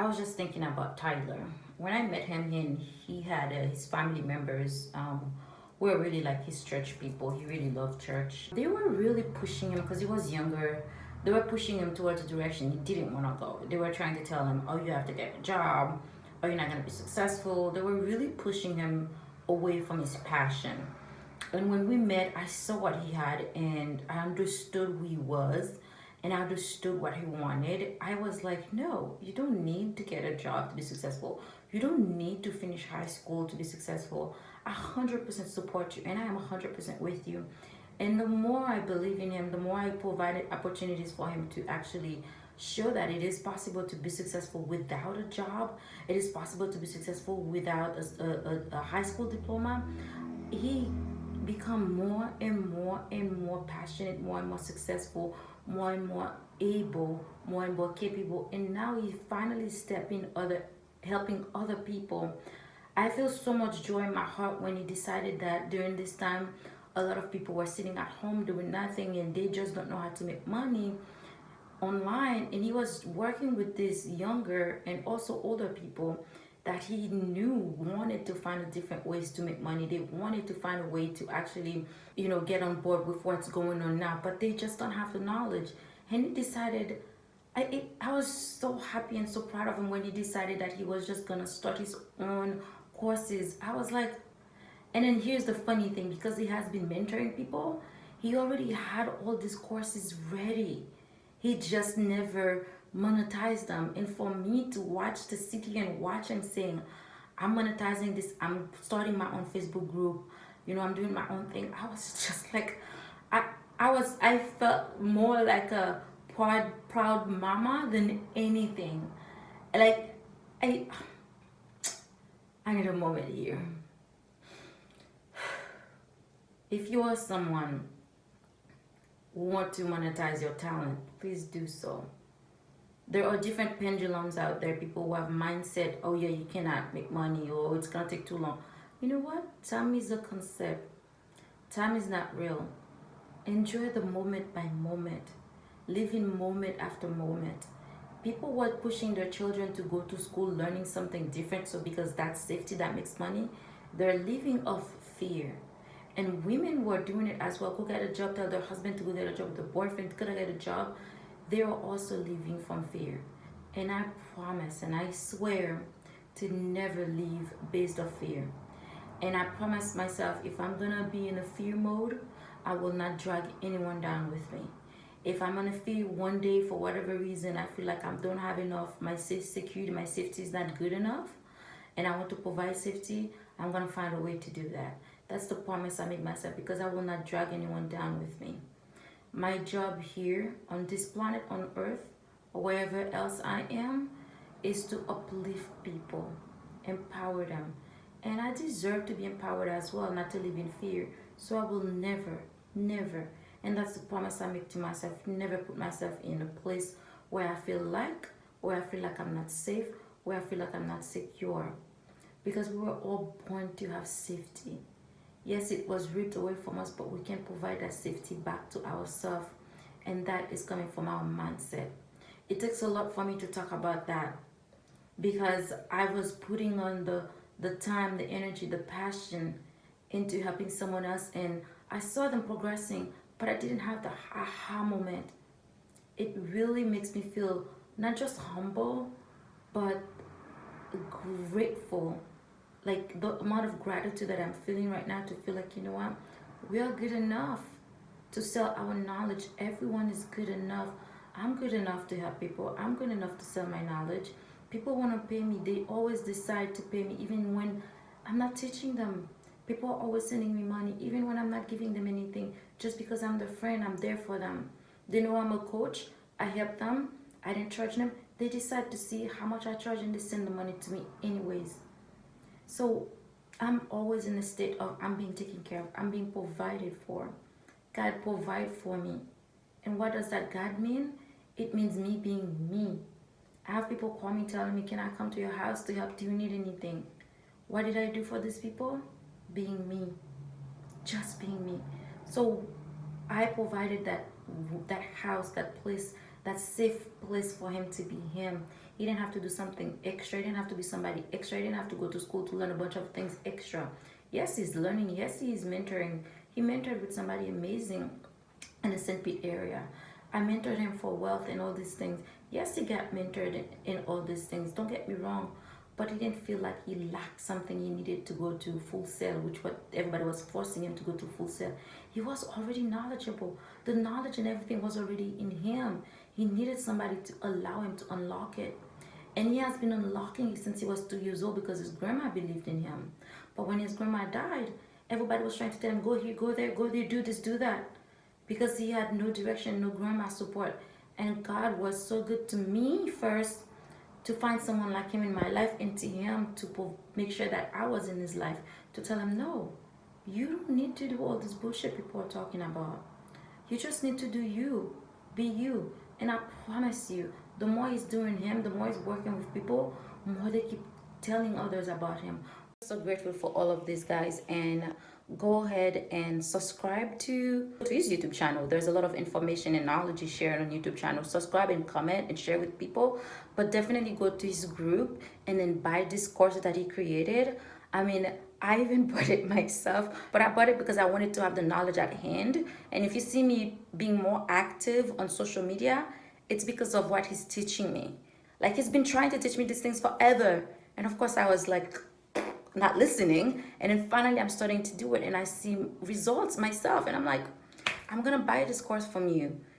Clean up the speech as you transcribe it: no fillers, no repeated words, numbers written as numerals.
I was just thinking about Tyler. When I met him, he had his family members were really like his church people. He really loved church. They were really pushing him because he was younger. They were pushing him towards a direction he didn't want to go. They were trying to tell him, "Oh, you have to get a job, or you're not gonna be successful." They were really pushing him away from his passion. And when we met, I saw what he had and I understood who he was and I understood what he wanted. I was like, no, you don't need to get a job to be successful. You don't need to finish high school to be successful. I 100% support you and I am 100% with you. And the more I believe in him, the more I provided opportunities for him to actually show that it is possible to be successful without a job. It is possible to be successful without a high school diploma. He become more and more and more passionate, more and more successful, more and more able, more and more capable, and now he finally stepping other helping other people. I feel so much joy in my heart when he decided that during this time a lot of people were sitting at home doing nothing and they just don't know how to make money online, and he was working with these younger and also older people that he knew wanted to find different ways to make money. They wanted to find a way to actually, get on board with what's going on now, but they just don't have the knowledge. And he decided, I was so happy and so proud of him when he decided that he was just gonna start his own courses. I was like, and then here's the funny thing, because he has been mentoring people, he already had all these courses ready. He just never monetized them. And for me to watch the city and watch him saying, I'm monetizing this, I'm starting my own Facebook group, I'm doing my own thing. I was just like, I felt more like a proud mama than anything. Like I I need a moment here. If you are someone who want to monetize your talent, please do so. There are different pendulums out there. People who have mindset, oh yeah, you cannot make money, or it's gonna take too long. You know what? Time is a concept. Time is not real. Enjoy the moment by moment. Live in moment after moment. People were pushing their children to go to school learning something different, so because that's safety, that makes money, they're living off fear. And women were doing it as well. Go get a job, tell their husband to go get a job, the boyfriend to go get a job. They are also living from fear. And I promise and I swear to never live based on fear. And I promise myself, if I'm gonna be in a fear mode, I will not drag anyone down with me. If I'm gonna feel one day for whatever reason I feel like I don't have enough, my security, my safety is not good enough, and I want to provide safety, I'm gonna find a way to do that. That's the promise I make myself, because I will not drag anyone down with me. My job here on this planet, on earth, or wherever else I am, is to uplift people, empower them. And I deserve to be empowered as well, not to live in fear. So I will never, never, and that's the promise I make to myself, never put myself in a place where I feel like I'm not safe, where I feel like I'm not secure. Because we were all born to have safety. Yes, it was ripped away from us, but we can provide that safety back to ourselves, and that is coming from our mindset. It takes a lot for me to talk about that, because I was putting on the time, the energy, the passion into helping someone else, and I saw them progressing, but I didn't have the aha moment. It really makes me feel not just humble, but grateful. Like the amount of gratitude that I'm feeling right now, to feel like, you know what, we are good enough to sell our knowledge. Everyone is good enough. I'm good enough to help people. I'm good enough to sell my knowledge. People want to pay me. They always decide to pay me even when I'm not teaching them. People are always sending me money even when I'm not giving them anything, just because I'm their friend. I'm there for them. They know I'm a coach. I help them. I didn't charge them. They decide to see how much I charge and they send the money to me anyways. So I'm always in a state of I'm being taken care of. I'm being provided for. God provide for me. And what does that God mean? It means me being me. I have people call me telling me, can I come to your house to help? Do you need anything? What did I do for these people? Being me. Just being me. So I provided that house, that place, that safe place for him to be him. He didn't have to do something extra. He didn't have to be somebody extra. He didn't have to go to school to learn a bunch of things extra. Yes, he's learning. Yes, he's mentoring. He mentored with somebody amazing in the St. Pete area. I mentored him for wealth and all these things. Yes, he got mentored in all these things. Don't get me wrong. But he didn't feel like he lacked something he needed to go to Full Sail, which what everybody was forcing him to go to Full Sail. He was already knowledgeable. The knowledge and everything was already in him. He needed somebody to allow him to unlock it. And he has been unlocking it since he was 2 years old because his grandma believed in him. But when his grandma died, everybody was trying to tell him, go here, go there, do this, do that. Because he had no direction, no grandma support. And God was so good to me first to find someone like him in my life and to him to make sure that I was in his life. To tell him, no, you don't need to do all this bullshit people are talking about. You just need to do you. Be you. And I promise you, the more he's doing him, the more he's working with people, more they keep telling others about him. I'm so grateful for all of these guys, and go ahead and subscribe to his YouTube channel. There's a lot of information and knowledge he's sharing on YouTube channel. Subscribe and comment and share with people, but definitely go to his group and then buy this course that he created. I mean, I even bought it myself, but I bought it because I wanted to have the knowledge at hand. And if you see me being more active on social media, it's because of what he's teaching me. Like, he's been trying to teach me these things forever. And of course I was like, not listening. And then finally I'm starting to do it and I see results myself. And I'm like, I'm gonna buy this course from you.